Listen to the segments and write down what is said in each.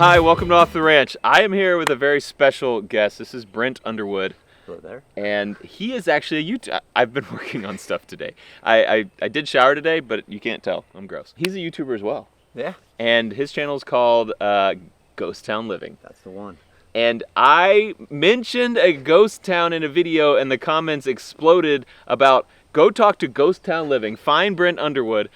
Hi, welcome to Off the Ranch. I am here with a very special guest. This is Brent Underwood. Hello there. And he is actually a YouTuber. I've been working on stuff today. I did shower today, but you can't tell. I'm gross. He's a YouTuber as well. Yeah. And his channel is called Ghost Town Living. That's the one. And I mentioned a ghost town in a video, and the comments exploded about go talk to Ghost Town Living, find Brent Underwood.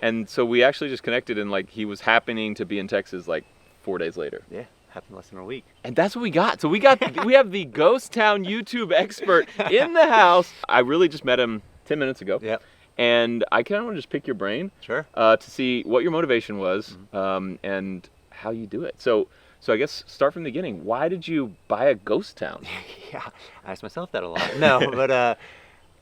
And so we actually just connected, and like he was happening to be in Texas like 4 days later. Yeah, happened less than a week. And that's what we got. So we have the Ghost Town YouTube expert in the house. I really just met him 10 minutes ago. Yep. And I kind of want to just pick your brain. Sure. To see what your motivation was, and how you do it. So I guess start from the beginning. Why did you buy a ghost town? Yeah, I ask myself that a lot. No, but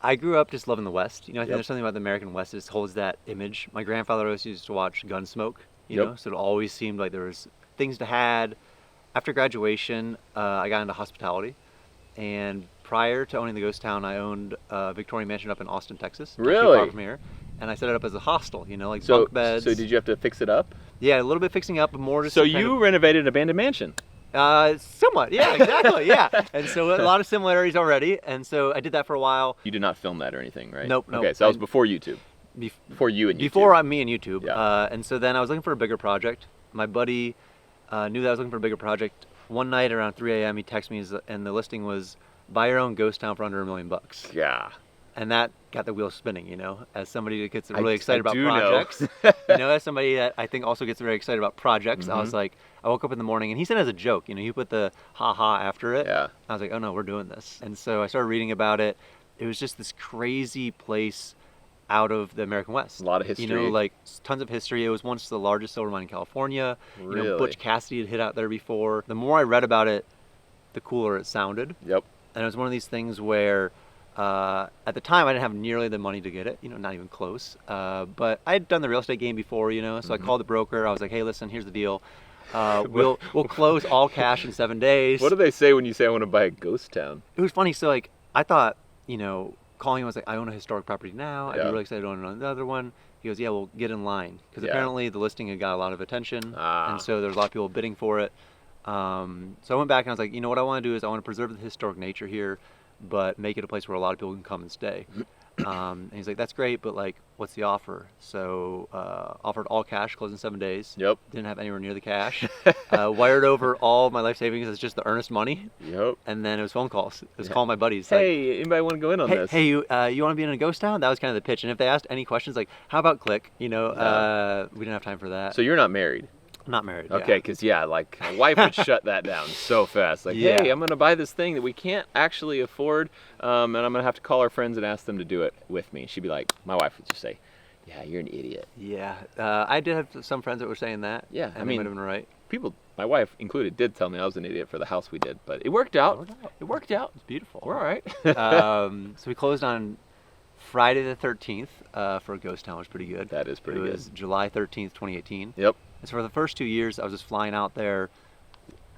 I grew up just loving the West. You know, I think there's something about the American West that just holds that image. My grandfather always used to watch Gunsmoke, you know, so it always seemed like there was things to had. After graduation, I got into hospitality, and prior to owning the ghost town, I owned a Victorian mansion up in Austin, Texas. Really? Not too far from here. And I set it up as a hostel, you know, like bunk beds. So did you have to fix it up? Yeah, a little bit fixing up, but more just. So you renovated an abandoned mansion? Somewhat, yeah, exactly, yeah. And so a lot of similarities already, and so I did that for a while. You did not film that or anything, right? Nope. Okay, so that was before YouTube. Before you and YouTube. Before me and YouTube. Yeah. And so then I was looking for a bigger project. My buddy knew that I was looking for a bigger project. One night around 3 a.m. he texted me, and the listing was buy your own ghost town for under $1 million. Yeah. And that got the wheels spinning, you know, as somebody that gets really excited about know. projects. You know, as somebody that I think also gets very excited about projects, I was like, I woke up in the morning, and he said it as a joke, you know, he put the ha-ha after it. Yeah. I was like, oh no, we're doing this. And so I started reading about it. It was just this crazy place out of the American West. A lot of history. You know, like tons of history. It was once the largest silver mine in California. Really? You know, Butch Cassidy had hit out there before. The more I read about it, the cooler it sounded. Yep. And it was one of these things where at the time I didn't have nearly the money to get it, you know, not even close. But I had done the real estate game before, you know, so I called the broker. I was like, hey, listen, here's the deal. We'll close all cash in 7 days. What do they say when you say I want to buy a ghost town? It was funny. So like I thought, you know, calling him, I was like, I own a historic property now. I'd be really excited to own another one. He goes, yeah, well, get in line. Because apparently the listing had got a lot of attention. And so there was a lot of people bidding for it. So I went back and I was like, you know, what I want to do is I want to preserve the historic nature here, but make it a place where a lot of people can come and stay. And he's like, that's great, but like, what's the offer? So offered all cash, closed in 7 days. Yep. Didn't have anywhere near the cash. Wired over all my life savings as just the earnest money. Yep. And then it was phone calls. It was calling my buddies. Hey, like, anybody want to go in on this? Hey, you want to be in a ghost town? That was kind of the pitch. And if they asked any questions, like, how about click? You know, we didn't have time for that. So you're not married? I'm not married. Okay, because like my wife would shut that down so fast. Like, hey, I'm gonna buy this thing that we can't actually afford, and I'm gonna have to call our friends and ask them to do it with me. She'd be like, my wife would just say, yeah, you're an idiot. Yeah, I did have some friends that were saying that. Yeah, and I mean, might have been right. People, my wife included, did tell me I was an idiot for the house we did, but it worked out. It worked out. It's beautiful. We're all right. So we closed on Friday the 13th for a ghost town, which was pretty good. That is pretty good. It was July 13th, 2018. Yep. And so for the first 2 years, I was just flying out there.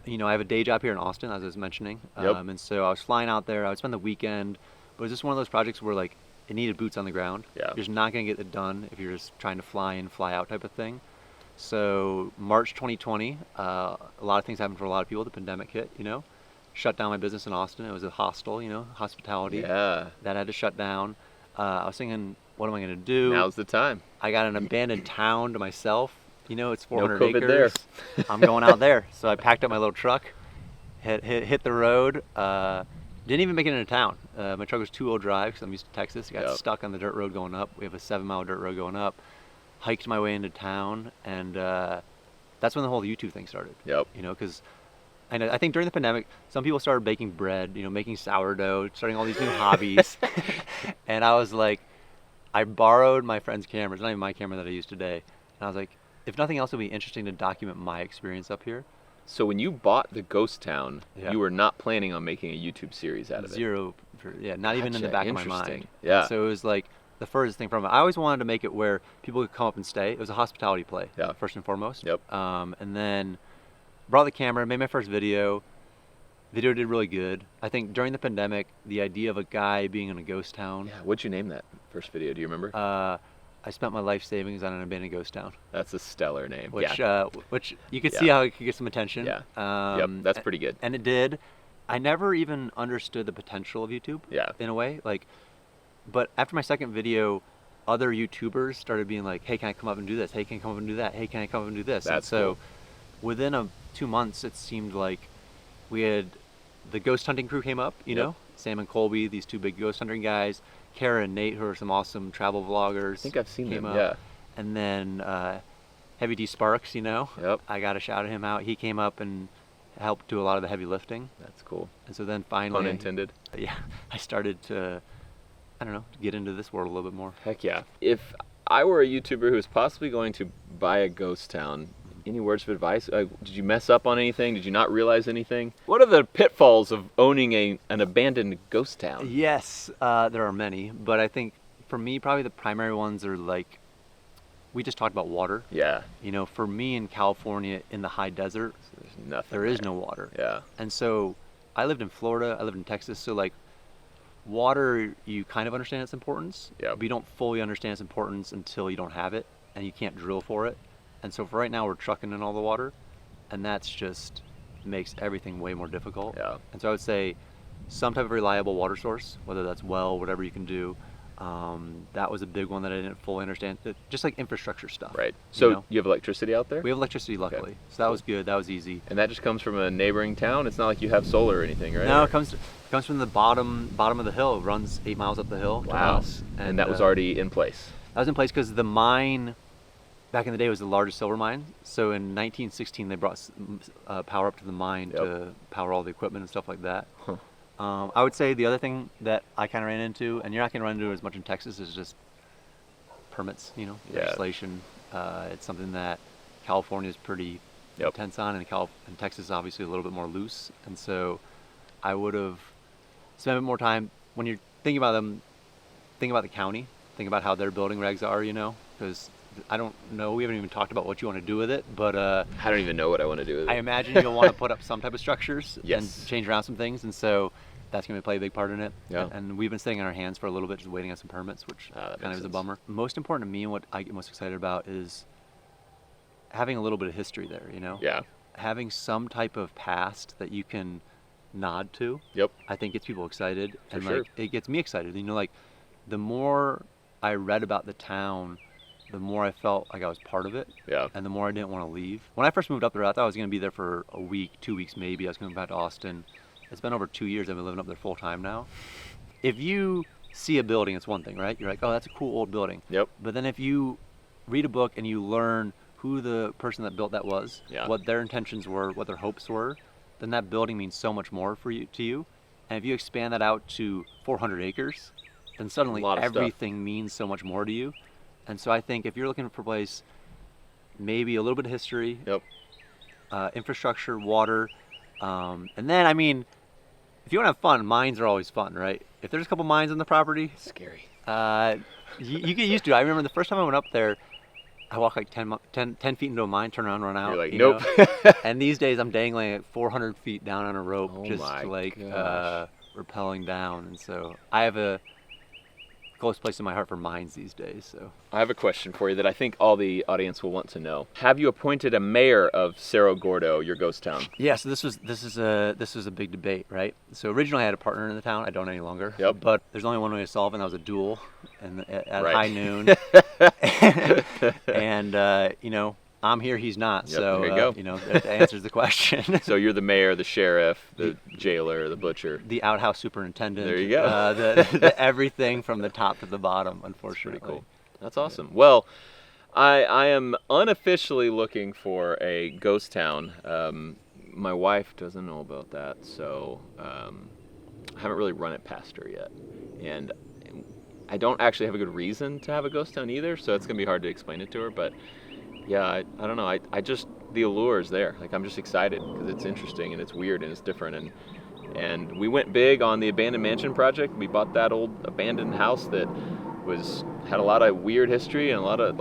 You know, I have a day job here in Austin, as I was mentioning. And so I was flying out there. I would spend the weekend. But it was just one of those projects where, like, it needed boots on the ground. Yeah. You're just not going to get it done if you're just trying to fly in, fly out type of thing. So March 2020, a lot of things happened for a lot of people. The pandemic hit, you know. Shut down my business in Austin. It was a hostel, you know, hospitality. Yeah. That had to shut down. I was thinking, what am I going to do? Now's the time. I got an abandoned town to myself. You know, it's 400 no COVID acres. There. I'm going out there. So I packed up my little truck, hit the road. Didn't even make it into town. My truck was 2-0 drive because I'm used to Texas. I got stuck on the dirt road going up. We have a 7-mile dirt road going up. Hiked my way into town, and that's when the whole YouTube thing started. Yep. You know, because I think during the pandemic, some people started baking bread, you know, making sourdough, starting all these new hobbies. And I was like, I borrowed my friend's camera. It's not even my camera that I use today. And I was like, if nothing else, it would be interesting to document my experience up here. So when you bought the ghost town, you were not planning on making a YouTube series out of it? Zero. Not even in the back of my mind. Yeah. So it was like the furthest thing from it. I always wanted to make it where people could come up and stay. It was a hospitality play, first and foremost. Yep. And then brought the camera, made my first video. Video did really good. I think during the pandemic, the idea of a guy being in a ghost town. Yeah. What'd you name that first video? Do you remember? I spent my life savings on an abandoned ghost town. That's a stellar name. Which you could see how it could get some attention. Yeah. Yep, that's pretty good. And it did. I never even understood the potential of YouTube. Yeah. In a way, but after my second video, other YouTubers started being like, "Hey, can I come up and do this? Hey, can I come up and do that? Hey, can I come up and do this?" That's and so, cool. within 2 months, it seemed like we had the ghost hunting crew came up. You know, Sam and Colby, these two big ghost hunting guys. Kara and Nate, who are some awesome travel vloggers. I think I've seen them. Up. Yeah. And then Heavy D Sparks, Yep. I got to shout him out. He came up and helped do a lot of the heavy lifting. That's cool. And so then finally, Pun intended. Yeah, I started to, I don't know, get into this world a little bit more. Heck yeah. If I were a YouTuber who was possibly going to buy a ghost town, any words of advice? Did you mess up on anything? Did you not realize anything? What are the pitfalls of owning an abandoned ghost town? Yes, there are many, but I think for me, probably the primary ones are like, we just talked about water. Yeah. You know, for me in California, in the high desert, There's nothing. there is no water. Yeah. And so I lived in Florida, I lived in Texas, so like water, you kind of understand its importance, but you don't fully understand its importance until you don't have it and you can't drill for it. And so for right now, we're trucking in all the water, and that's just makes everything way more difficult. Yeah. And so I would say some type of reliable water source, whether that's well, whatever you can do. That was a big one that I didn't fully understand. Just like infrastructure stuff. Right. So you have electricity out there? We have electricity, luckily. Okay. So that was good. That was easy. And that just comes from a neighboring town? It's not like you have solar or anything, right? No, it comes from the bottom of the hill. It runs 8 miles up the hill to us. And that was already in place? That was in place because the mine, back in the day, was the largest silver mine. So in 1916, they brought power up to the mine to power all the equipment and stuff like that. Huh. I would say the other thing that I kind of ran into, and you're not going to run into it as much in Texas, is just permits, legislation. It's something that California is pretty intense on, and Texas is obviously a little bit more loose. And so I would have spent a bit more time, when you're thinking about them, think about the county, think about how their building regs are, because I don't know, we haven't even talked about what you want to do with it, but I don't even know what I want to do with it. I imagine you'll want to put up some type of structures Yes. and change around some things, and so that's going to play a big part in it. Yeah. And we've been sitting on our hands for a little bit, just waiting on some permits, which kind of is a bummer. Most important to me, and what I get most excited about, is having a little bit of history there, Yeah. Having some type of past that you can nod to. Yep. I think gets people excited. For sure. It gets me excited. The more I read about the town, the more I felt like I was part of it. Yeah. And the more I didn't want to leave. When I first moved up there, I thought I was going to be there for a week, 2 weeks maybe. I was going back to Austin. It's been over 2 years. I've been living up there full time now. If you see a building, it's one thing, right? You're like, oh, that's a cool old building. Yep. But then if you read a book and you learn who the person that built that was, what their intentions were, what their hopes were, then that building means so much more to you. And if you expand that out to 400 acres, then suddenly everything means so much more to you. And so I think if you're looking for a place, maybe a little bit of history, infrastructure, water, and then, if you want to have fun, mines are always fun, right? If there's a couple mines on the property, scary. You get used to it. I remember the first time I went up there, I walked like 10 feet into a mine, turn around, run out. You're like, nope. And these days I'm dangling at 400 feet down on a rope, gosh. Rappelling down. And so I have a close place in my heart for mines these days. So I have a question for you that I think all the audience will want to know. Have you appointed a mayor of Cerro Gordo, your ghost town? Yeah, so this was a big debate, right? So originally I had a partner in the town. I don't any longer. Yep. But there's only one way to solve it, and that was a duel, and at high noon. And I'm here, he's not. Yep, so there you go. That answers the question. So you're the mayor, the sheriff, the jailer, the butcher, the outhouse superintendent. There you go. The everything from the top to the bottom. Unfortunately. That's pretty cool. That's awesome. Yeah. Well, I am unofficially looking for a ghost town. My wife doesn't know about that, so I haven't really run it past her yet, and I don't actually have a good reason to have a ghost town either. So it's gonna be hard to explain it to her, but. Yeah, I don't know. I just, the allure is there. Like, I'm just excited because it's interesting and it's weird and it's different. And we went big on the abandoned mansion project. We bought that old abandoned house that had a lot of weird history and a lot of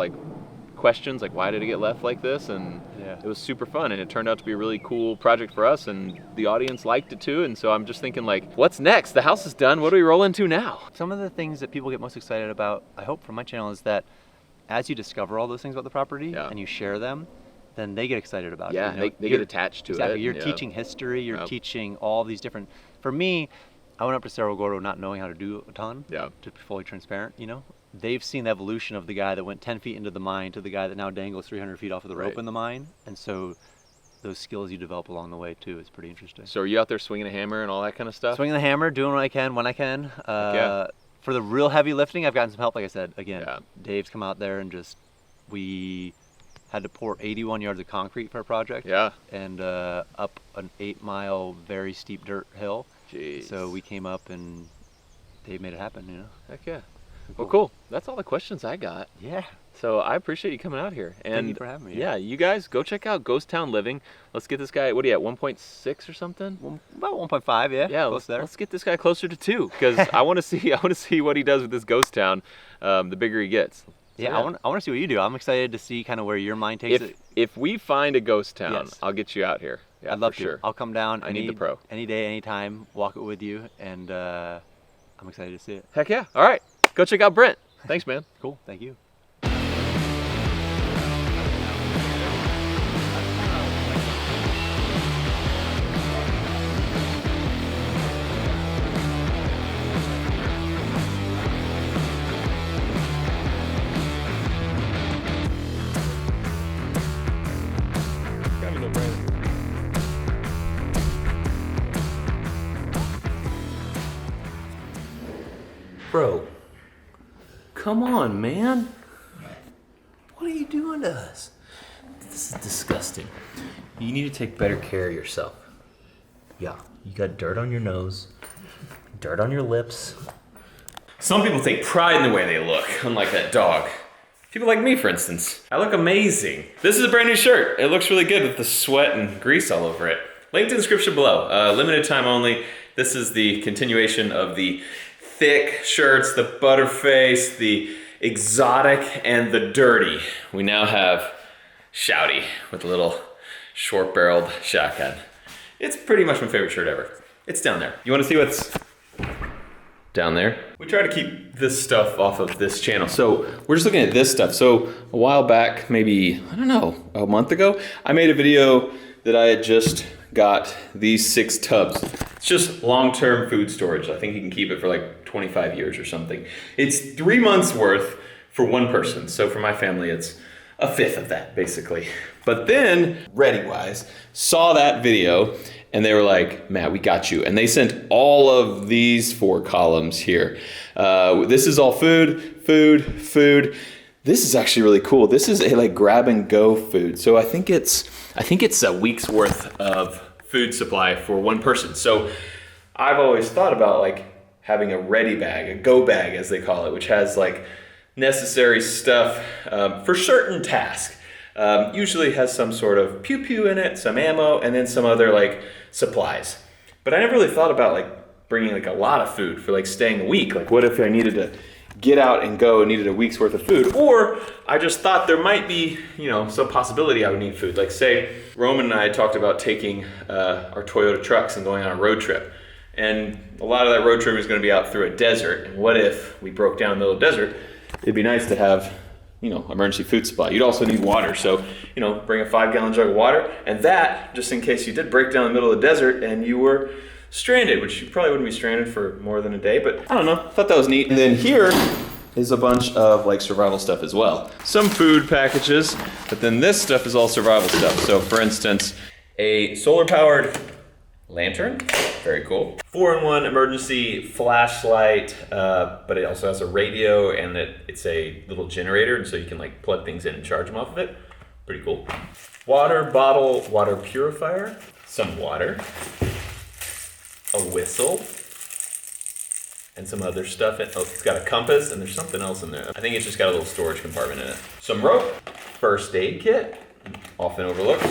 questions, like why did it get left like this? And it was super fun, and it turned out to be a really cool project for us, and the audience liked it too. And so I'm just thinking, what's next? The house is done. What do we roll into now? Some of the things that people get most excited about, I hope, from my channel is that as you discover all those things about the property and you share them, then they get excited about it. Yeah, You know? they get attached to exactly. it. You're teaching history. You're teaching all these different. For me, I went up to Cerro Gordo not knowing how to do a ton. Yeah. To be fully transparent, they've seen the evolution of the guy that went 10 feet into the mine to the guy that now dangles 300 feet off of the rope in the mine, and so those skills you develop along the way too is pretty interesting. So are you out there swinging a hammer and all that kind of stuff? Swinging the hammer, doing what I can when I can. For the real heavy lifting, I've gotten some help. Like I said, again, Dave's come out there and we had to pour 81 yards of concrete for a project. Yeah. And up an 8-mile, very steep dirt hill. Jeez. So we came up and Dave made it happen, Heck yeah. Well, cool. That's all the questions I got. Yeah. So I appreciate you coming out here. And thank you for having me. Yeah, you guys go check out Ghost Town Living. Let's get this guy, what are you at, 1.6 or something? About 1.5, yeah. Yeah, close there. Let's get this guy closer to 2 because I want to see what he does with this ghost town. The bigger he gets. So, I want to see what you do. I'm excited to see kind of where your mind takes it. If we find a ghost town, I'll get you out here. Yeah, I'd love for sure. to. I'll come down. I need the pro. Any day, anytime. Walk it with you, and I'm excited to see it. Heck yeah! All right, go check out Brent. Thanks, man. Cool. Thank you. Bro, come on, man. What are you doing to us? This is disgusting. You need to take better care of yourself. Yeah, you got dirt on your nose, dirt on your lips. Some people take pride in the way they look, unlike that dog. People like me, for instance. I look amazing. This is a brand new shirt. It looks really good with the sweat and grease all over it. Link to the description below. Limited time only. This is the continuation of the thick shirts, the butterface, the exotic, and the dirty. We now have Shouty with a little short-barreled shotgun. It's pretty much my favorite shirt ever. It's down there. You want to see what's down there? We try to keep this stuff off of this channel. So we're just looking at this stuff. So a while back, maybe, I don't know, a month ago, I made a video that I had just got these 6 tubs. It's just long-term food storage. I think you can keep it for like 25 years or something. It's 3 months worth for one person. So for my family, it's a fifth of that basically. But then ReadyWise saw that video and they were like, Matt, we got you. And they sent all of these 4 columns here. This is all food. This is actually really cool. This is a like grab and go food. So I think it's a week's worth of food supply for one person. So I've always thought about like having a ready bag, a go bag as they call it, which has like necessary stuff for certain tasks. Usually has some sort of pew pew in it, some ammo, and then some other like supplies. But I never really thought about like bringing like a lot of food for like staying a week. Like what if I needed to get out and go and needed a week's worth of food? Or I just thought there might be, some possibility I would need food. Like say, Roman and I talked about taking our Toyota trucks and going on a road trip. And a lot of that road trip is gonna be out through a desert. And what if we broke down in the middle of the desert? It'd be nice to have, emergency food supply. You'd also need water. So, bring a 5-gallon jug of water. And that, just in case you did break down in the middle of the desert and you were stranded, which you probably wouldn't be stranded for more than a day, but I don't know, thought that was neat. And then here is a bunch of like survival stuff as well. Some food packages, but then this stuff is all survival stuff. So for instance, a solar powered lantern, very cool. 4-in-1 emergency flashlight, but it also has a radio and it's a little generator, and so you can like plug things in and charge them off of it. Pretty cool. Water bottle, water purifier, some water, a whistle, and some other stuff. It's got a compass, and there's something else in there. I think it's just got a little storage compartment in it. Some rope, first aid kit, often overlooked,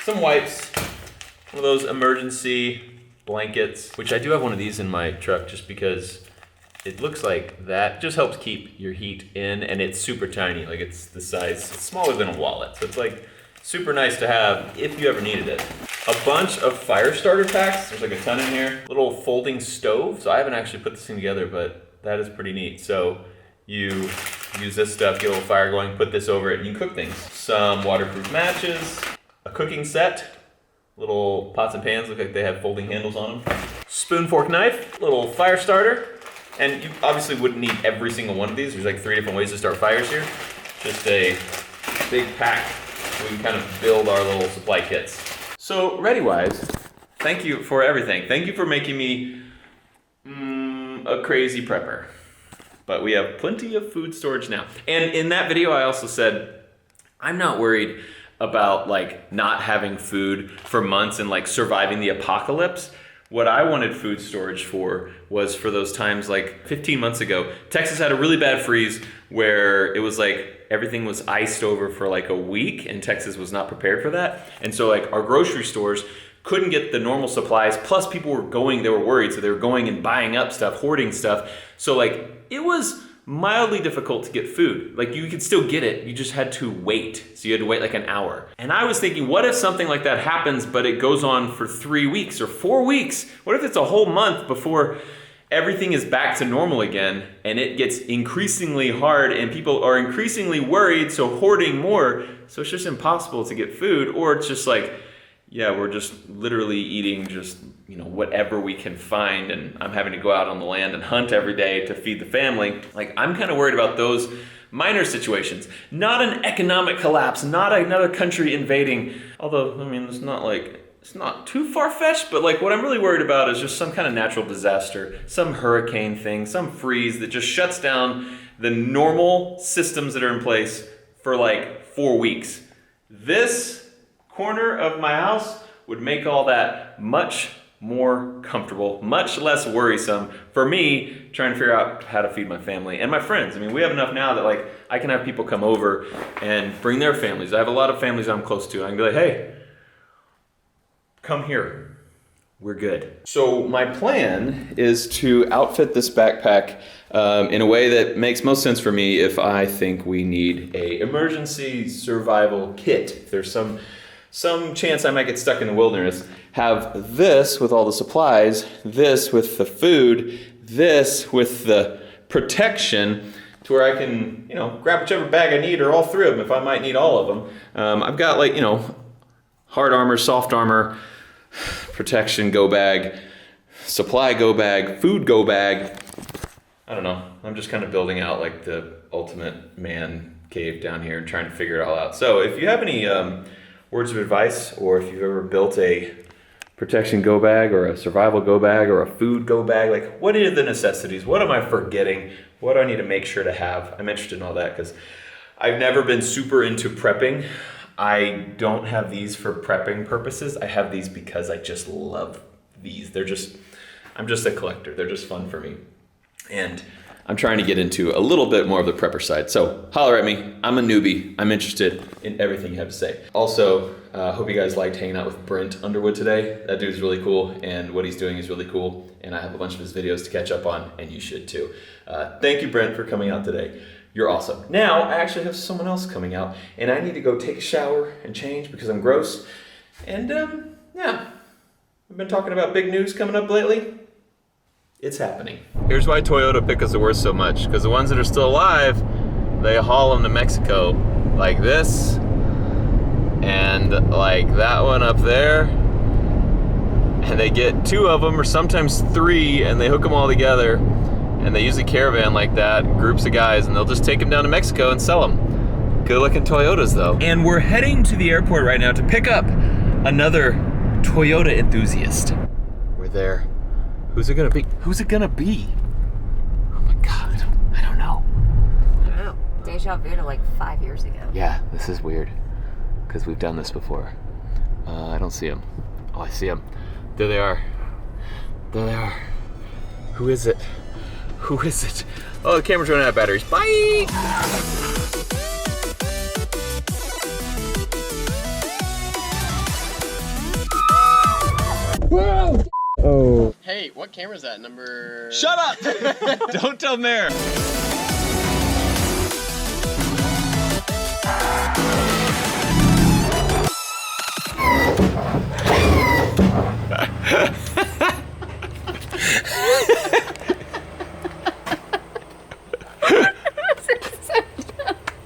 some wipes, one of those emergency blankets, which I do have one of these in my truck just because it looks like that just helps keep your heat in, and it's super tiny. Like it's the size, it's smaller than a wallet. So it's like super nice to have if you ever needed it. A bunch of fire starter packs. There's like a ton in here. Little folding stove. So I haven't actually put this thing together, but that is pretty neat. So you use this stuff, get a little fire going, put this over it, and you can cook things. Some waterproof matches, a cooking set, little pots and pans, look like they have folding handles on them. Spoon, fork, knife, little fire starter. And you obviously wouldn't need every single one of these. There's like 3 different ways to start fires here. Just a big pack so we can kind of build our little supply kits. So ready-wise, thank you for everything. Thank you for making me a crazy prepper. But we have plenty of food storage now. And in that video, I also said, I'm not worried about like not having food for months and like surviving the apocalypse. What I wanted food storage for was for those times like 15 months ago, Texas had a really bad freeze where it was like everything was iced over for like a week and Texas was not prepared for that. And so like our grocery stores couldn't get the normal supplies, plus people were going, they were worried, so they were going and buying up stuff, hoarding stuff. So like it was mildly difficult to get food. Like you could still get it, you just had to wait. So you had to wait like an hour. And I was thinking, what if something like that happens, but it goes on for 3 weeks or 4 weeks? What if it's a whole month before everything is back to normal again and it gets increasingly hard and people are increasingly worried, so hoarding more, so it's just impossible to get food, or it's just like, yeah, we're just literally eating just, you know, whatever we can find, and I'm having to go out on the land and hunt every day to feed the family. Like, I'm kind of worried about those minor situations. Not an economic collapse, not another country invading. Although, I mean, it's not too far-fetched, but like what I'm really worried about is just some kind of natural disaster, some hurricane thing, some freeze that just shuts down the normal systems that are in place for like 4 weeks. This corner of my house would make all that much more comfortable, much less worrisome for me trying to figure out how to feed my family and my friends. I mean, we have enough now that like I can have people come over and bring their families. I have a lot of families I'm close to. I can be like, hey, come here. We're good. So my plan is to outfit this backpack in a way that makes most sense for me if I think we need a emergency survival kit. If there's some chance I might get stuck in the wilderness, have this with all the supplies, this with the food, this with the protection, to where I can, you know, grab whichever bag I need or all 3 of them if I might need all of them. I've got like, you know, hard armor, soft armor, protection go bag, supply go bag, food go bag. I don't know. I'm just kind of building out like the ultimate man cave down here and trying to figure it all out. So if you have any words of advice, or if you've ever built a protection go bag or a survival go bag or a food go bag, like what are the necessities? What am I forgetting? What do I need to make sure to have? I'm interested in all that because I've never been super into prepping. I don't have these for prepping purposes. I have these because I just love these. I'm just a collector. They're just fun for me. And I'm trying to get into a little bit more of the prepper side. So holler at me. I'm a newbie. I'm interested in everything you have to say. Also, hope you guys liked hanging out with Brent Underwood today. That dude's really cool, and what he's doing is really cool. And I have a bunch of his videos to catch up on, and you should too. Thank you, Brent, for coming out today. You're awesome. Now, I actually have someone else coming out, and I need to go take a shower and change because I'm gross. And yeah, we've been talking about big news coming up lately. It's happening. Here's why Toyota pickles are worth so much. Because the ones that are still alive, they haul them to Mexico like this, and like that one up there. And they get 2 of them, or sometimes 3, and they hook them all together. And they use a caravan like that, groups of guys, and they'll just take them down to Mexico and sell them. Good looking Toyotas though. And we're heading to the airport right now to pick up another Toyota enthusiast. We're there. Who's it gonna be? Who's it gonna be? Oh my God, I don't know. I don't know. Deja vu to like 5 years ago. Yeah, this is weird, because we've done this before. I don't see them. Oh, I see them. There they are. There they are. Who is it? Who is it? Oh, the camera's running out of batteries. Bye! Whoa! Oh. Hey, what camera is that? Number... Shut up! Don't tell Mare.